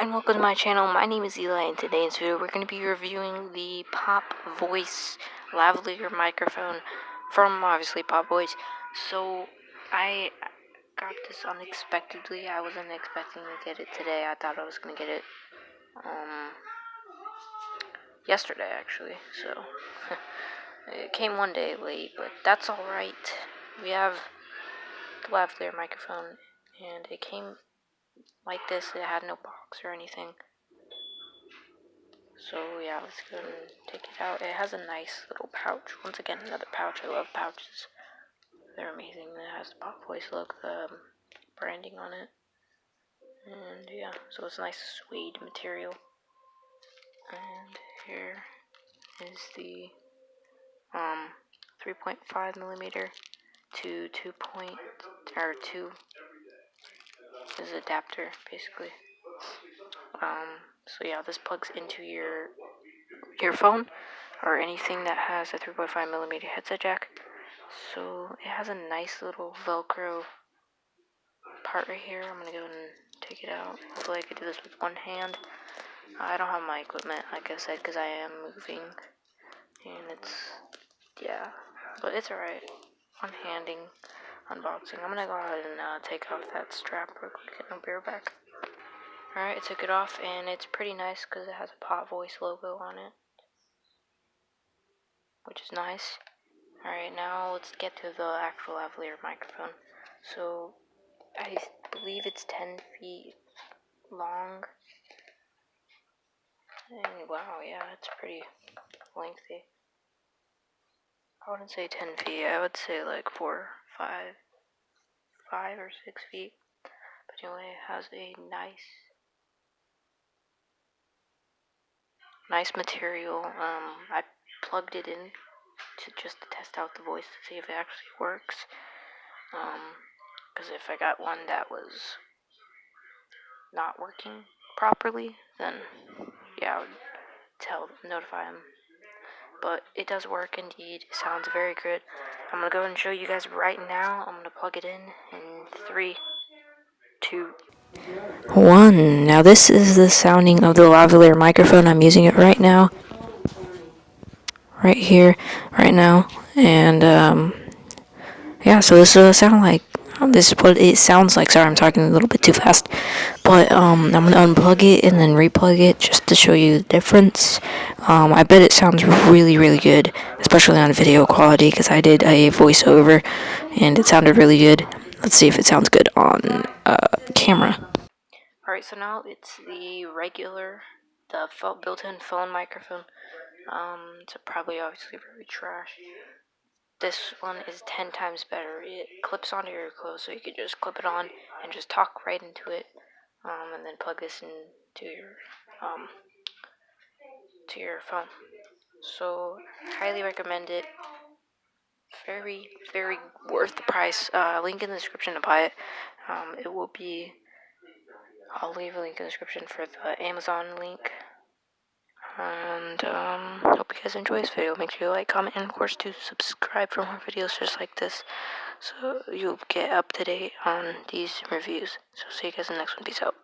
Hi and welcome to my channel. My name is Eli, and today in this video we're going to be reviewing the Pop Voice lavalier microphone from obviously Pop Voice. So I got this unexpectedly. I wasn't expecting to get it today. I thought I was going to get it yesterday actually. So it came one day late, but that's alright. We have the lavalier microphone and it came like this. It had no box or anything. So yeah, let's go and take it out. It has a nice little pouch. Once again, another pouch. I love pouches. They're amazing. It has the Pop Voice look, branding on it. And yeah, so it's nice suede material. And here is the 3.5 millimeter to 2 is adapter basically. So yeah, this plugs into your phone or anything that has a 3.5 millimeter headset jack. So it has a nice little Velcro part right here. I'm gonna go and take it out. Hopefully I could do this with one hand. I don't have my equipment, like I said, because I am moving, and yeah, but it's alright. One-handing unboxing. I'm gonna go ahead and take off that strap real quick, and I'll be right back. Alright, I took it off, and it's pretty nice because it has a Pop Voice logo on it, which is nice. Alright, now let's get to the actual lavalier microphone. So I believe it's 10 feet long. And wow, yeah, it's pretty lengthy. I wouldn't say 10 feet, I would say like 5 or 6 feet. But anyway, it has a nice material. I plugged it in to just test out the voice to see if it actually works. Because if I got one that was not working properly, then yeah, I would notify him. But it does work indeed. It sounds very good. I'm gonna go and show you guys right now. I'm gonna plug it in 3, 2, 1. Now this is the sounding of the lavalier microphone. I'm using it right now. Right here, right now. And yeah, so this is what it sounds like. This is what it sounds like. Sorry, I'm talking a little bit too fast. But I'm gonna unplug it and then replug it just to show you the difference. I bet it sounds really, really good, especially on video quality, because I did a voiceover and it sounded really good. Let's see if it sounds good on camera. Alright, so now it's the regular, the built-in phone microphone. It's probably obviously very trash. This one is 10 times better. It clips onto your clothes, so you could just clip it on and just talk right into it, and then plug this into your phone. So, highly recommend it. Very, very worth the price. Link in the description to buy it. I'll leave a link in the description for the Amazon link. And hope you guys enjoy this video. Make sure you like, comment, and of course to subscribe for more videos just like this, so you'll get up to date on these reviews. So see you guys in the next one. Peace out.